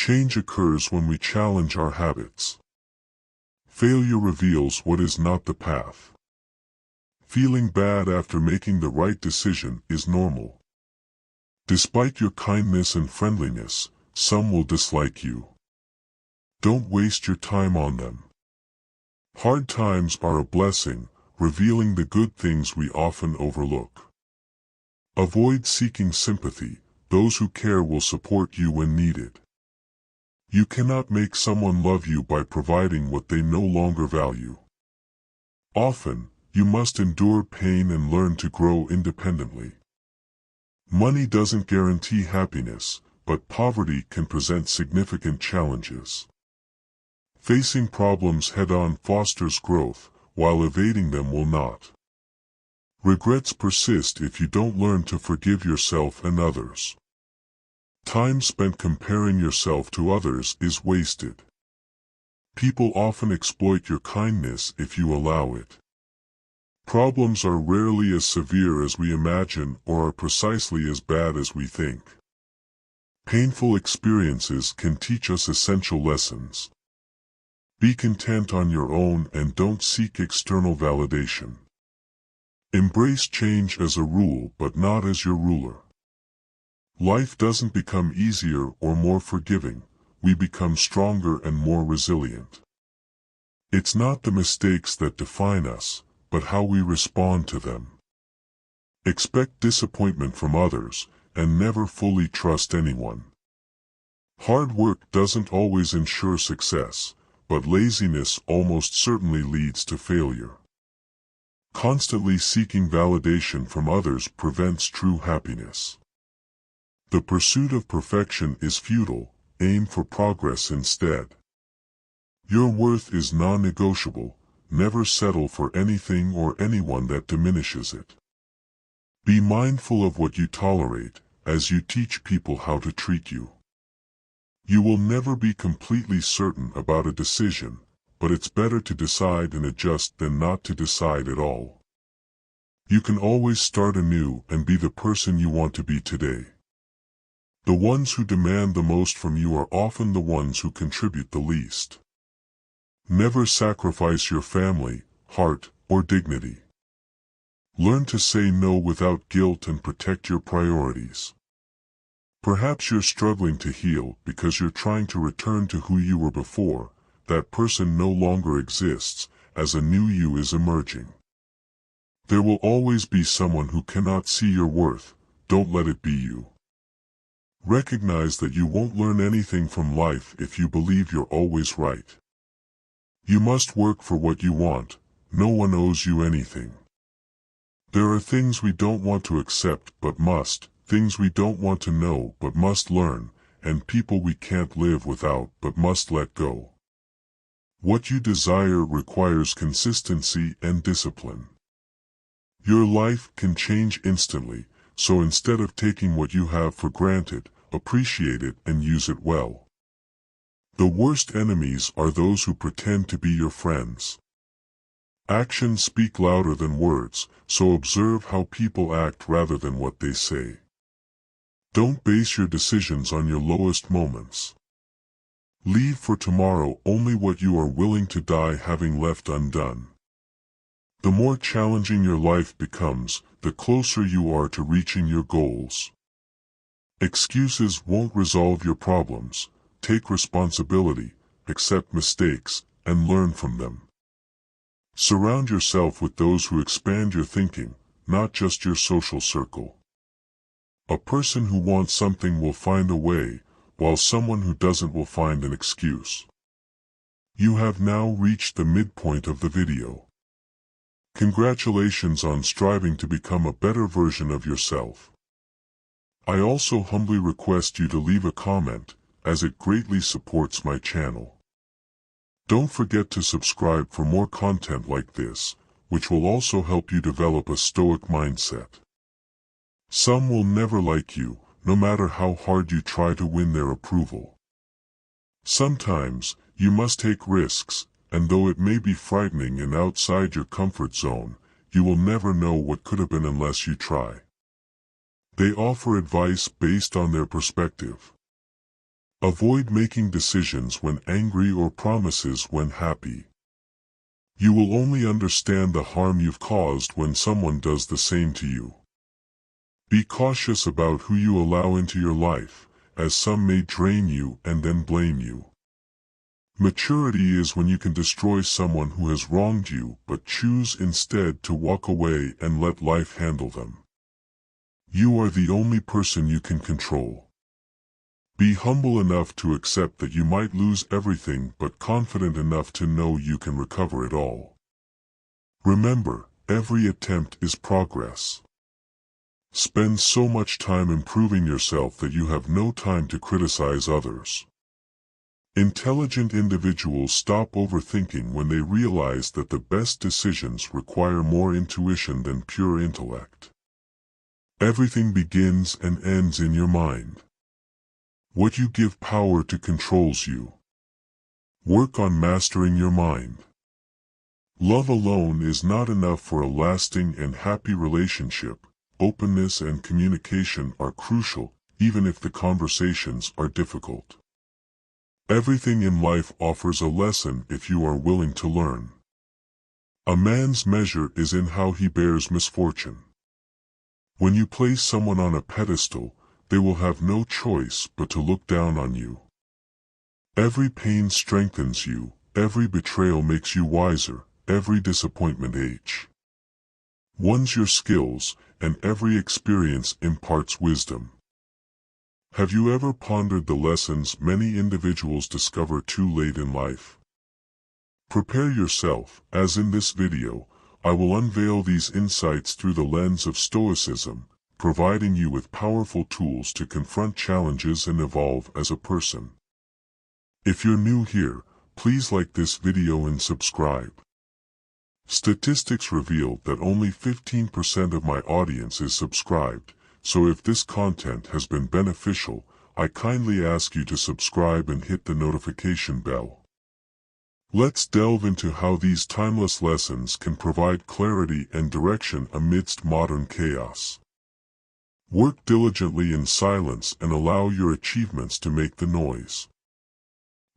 Change occurs when we challenge our habits. Failure reveals what is not the path. Feeling bad after making the right decision is normal. Despite your kindness and friendliness, some will dislike you. Don't waste your time on them. Hard times are a blessing, revealing the good things we often overlook. Avoid seeking sympathy. Those who care will support you when needed. You cannot make someone love you by providing what they no longer value. Often, you must endure pain and learn to grow independently. Money doesn't guarantee happiness, but poverty can present significant challenges. Facing problems head-on fosters growth, while evading them will not. Regrets persist if you don't learn to forgive yourself and others. Time spent comparing yourself to others is wasted. People often exploit your kindness if you allow it. Problems are rarely as severe as we imagine or are precisely as bad as we think. Painful experiences can teach us essential lessons. Be content on your own and don't seek external validation. Embrace change as a rule but not as your ruler. Life doesn't become easier or more forgiving, we become stronger and more resilient. It's not the mistakes that define us, but how we respond to them. Expect disappointment from others, and never fully trust anyone. Hard work doesn't always ensure success, but laziness almost certainly leads to failure. Constantly seeking validation from others prevents true happiness. The pursuit of perfection is futile, aim for progress instead. Your worth is non-negotiable, never settle for anything or anyone that diminishes it. Be mindful of what you tolerate, as you teach people how to treat you. You will never be completely certain about a decision, but it's better to decide and adjust than not to decide at all. You can always start anew and be the person you want to be today. The ones who demand the most from you are often the ones who contribute the least. Never sacrifice your family, heart, or dignity. Learn to say no without guilt and protect your priorities. Perhaps you're struggling to heal because you're trying to return to who you were before. That person no longer exists, as a new you is emerging. There will always be someone who cannot see your worth. Don't let it be you. Recognize that you won't learn anything from life if you believe you're always right. You must work for what you want. No one owes you anything. There are things we don't want to accept but must, things we don't want to know but must learn, and people we can't live without but must let go. What you desire requires consistency and discipline. Your life can change instantly, so instead of taking what you have for granted, appreciate it and use it well. The worst enemies are those who pretend to be your friends. Actions speak louder than words, so observe how people act rather than what they say. Don't base your decisions on your lowest moments. Leave for tomorrow only what you are willing to die having left undone. The more challenging your life becomes, the closer you are to reaching your goals. Excuses won't resolve your problems. Take responsibility, accept mistakes, and learn from them. Surround yourself with those who expand your thinking, not just your social circle. A person who wants something will find a way, while someone who doesn't will find an excuse. You have now reached the midpoint of the video. Congratulations on striving to become a better version of yourself. I also humbly request you to leave a comment, as it greatly supports my channel. Don't forget to subscribe for more content like this, which will also help you develop a Stoic mindset. Some will never like you, no matter how hard you try to win their approval. Sometimes, you must take risks, and though it may be frightening and outside your comfort zone, you will never know what could have been unless you try. They offer advice based on their perspective. Avoid making decisions when angry or promises when happy. You will only understand the harm you've caused when someone does the same to you. Be cautious about who you allow into your life, as some may drain you and then blame you. Maturity is when you can destroy someone who has wronged you but choose instead to walk away and let life handle them. You are the only person you can control. Be humble enough to accept that you might lose everything but confident enough to know you can recover it all. Remember, every attempt is progress. Spend so much time improving yourself that you have no time to criticize others. Intelligent individuals stop overthinking when they realize that the best decisions require more intuition than pure intellect. Everything begins and ends in your mind. What you give power to controls you. Work on mastering your mind. Love alone is not enough for a lasting and happy relationship. Openness and communication are crucial, even if the conversations are difficult. Everything in life offers a lesson if you are willing to learn. A man's measure is in how he bears misfortune. When you place someone on a pedestal, they will have no choice but to look down on you. Every pain strengthens you, every betrayal makes you wiser, every disappointment ones your skills, and every experience imparts wisdom. Have you ever pondered the lessons many individuals discover too late in life? Prepare yourself, as in this video, I will unveil these insights through the lens of Stoicism, providing you with powerful tools to confront challenges and evolve as a person. If you're new here, please like this video and subscribe. Statistics reveal that only 15% of my audience is subscribed, so if this content has been beneficial, I kindly ask you to subscribe and hit the notification bell. Let's delve into how these timeless lessons can provide clarity and direction amidst modern chaos. Work diligently in silence and allow your achievements to make the noise.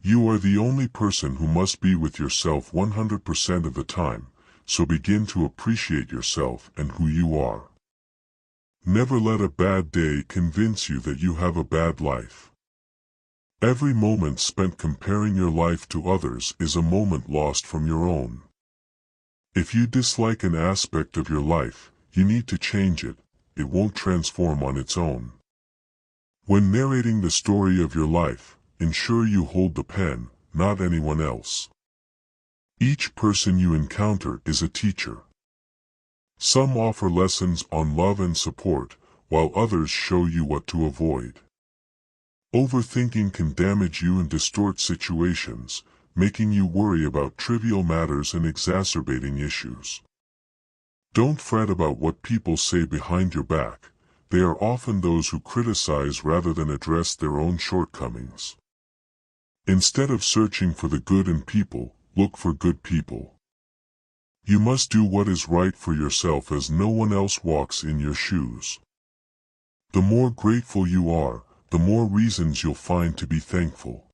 You are the only person who must be with yourself 100% of the time, so begin to appreciate yourself and who you are. Never let a bad day convince you that you have a bad life. Every moment spent comparing your life to others is a moment lost from your own. If you dislike an aspect of your life, you need to change it. It won't transform on its own. When narrating the story of your life, ensure you hold the pen, not anyone else. Each person you encounter is a teacher. Some offer lessons on love and support, while others show you what to avoid. Overthinking can damage you and distort situations, making you worry about trivial matters and exacerbating issues. Don't fret about what people say behind your back. They are often those who criticize rather than address their own shortcomings. Instead of searching for the good in people, look for good people. You must do what is right for yourself as no one else walks in your shoes. The more grateful you are, the more reasons you'll find to be thankful.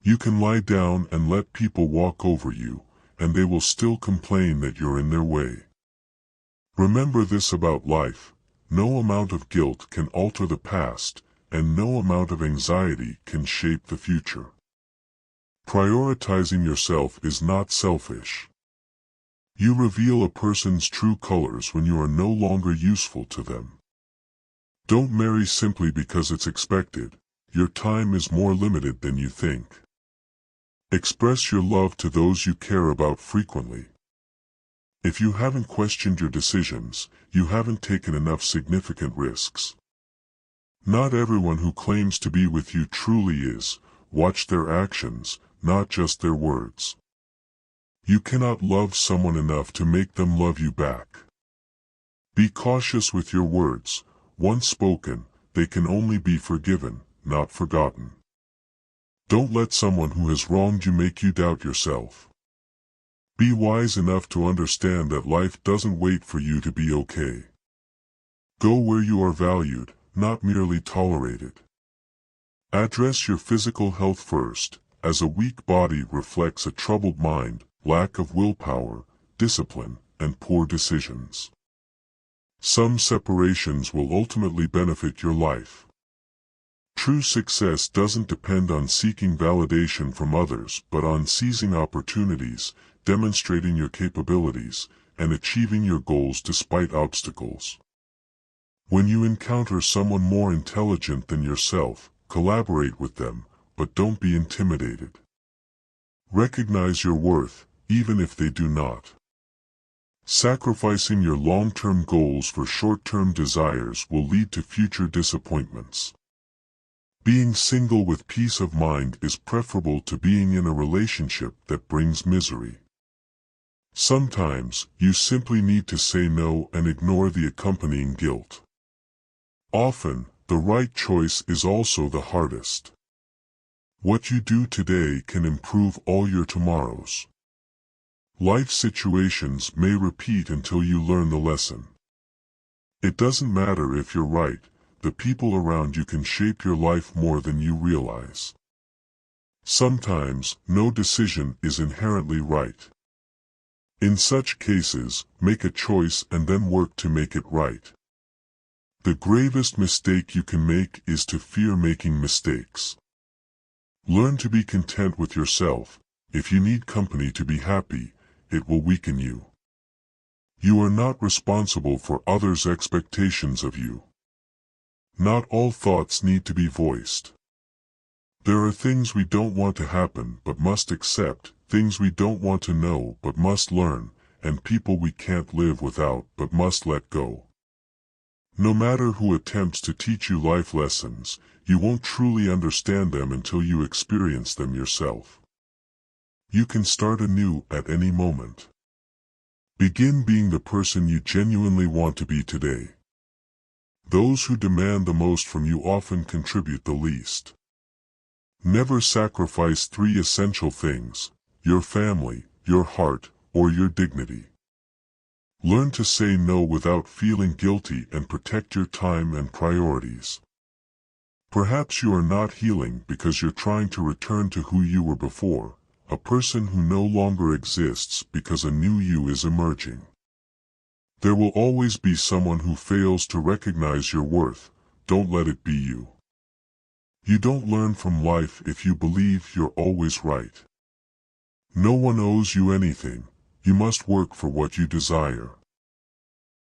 You can lie down and let people walk over you, and they will still complain that you're in their way. Remember this about life: no amount of guilt can alter the past, and no amount of anxiety can shape the future. Prioritizing yourself is not selfish. You reveal a person's true colors when you are no longer useful to them. Don't marry simply because it's expected. Your time is more limited than you think. Express your love to those you care about frequently. If you haven't questioned your decisions, you haven't taken enough significant risks. Not everyone who claims to be with you truly is. Watch their actions, not just their words. You cannot love someone enough to make them love you back. Be cautious with your words. Once spoken, they can only be forgiven, not forgotten. Don't let someone who has wronged you make you doubt yourself. Be wise enough to understand that life doesn't wait for you to be okay. Go where you are valued, not merely tolerated. Address your physical health first, as a weak body reflects a troubled mind, lack of willpower, discipline, and poor decisions. Some separations will ultimately benefit your life. True success doesn't depend on seeking validation from others but on seizing opportunities, demonstrating your capabilities, and achieving your goals despite obstacles. When you encounter someone more intelligent than yourself, collaborate with them, but don't be intimidated. Recognize your worth, even if they do not. Sacrificing your long-term goals for short-term desires will lead to future disappointments. Being single with peace of mind is preferable to being in a relationship that brings misery. Sometimes, you simply need to say no and ignore the accompanying guilt. Often, the right choice is also the hardest. What you do today can improve all your tomorrows. Life situations may repeat until you learn the lesson. It doesn't matter if you're right, the people around you can shape your life more than you realize. Sometimes, no decision is inherently right. In such cases, make a choice and then work to make it right. The gravest mistake you can make is to fear making mistakes. Learn to be content with yourself. If you need company to be happy, it will weaken you. You are not responsible for others' expectations of you. Not all thoughts need to be voiced. There are things we don't want to happen but must accept, things we don't want to know but must learn, and people we can't live without but must let go. No matter who attempts to teach you life lessons, you won't truly understand them until you experience them yourself. You can start anew at any moment. Begin being the person you genuinely want to be today. Those who demand the most from you often contribute the least. Never sacrifice 3 essential things: your family, your heart, or your dignity. Learn to say no without feeling guilty and protect your time and priorities. Perhaps you are not healing because you're trying to return to who you were before, a person who no longer exists because a new you is emerging. There will always be someone who fails to recognize your worth. Don't let it be you. You don't learn from life if you believe you're always right. No one owes you anything. You must work for what you desire.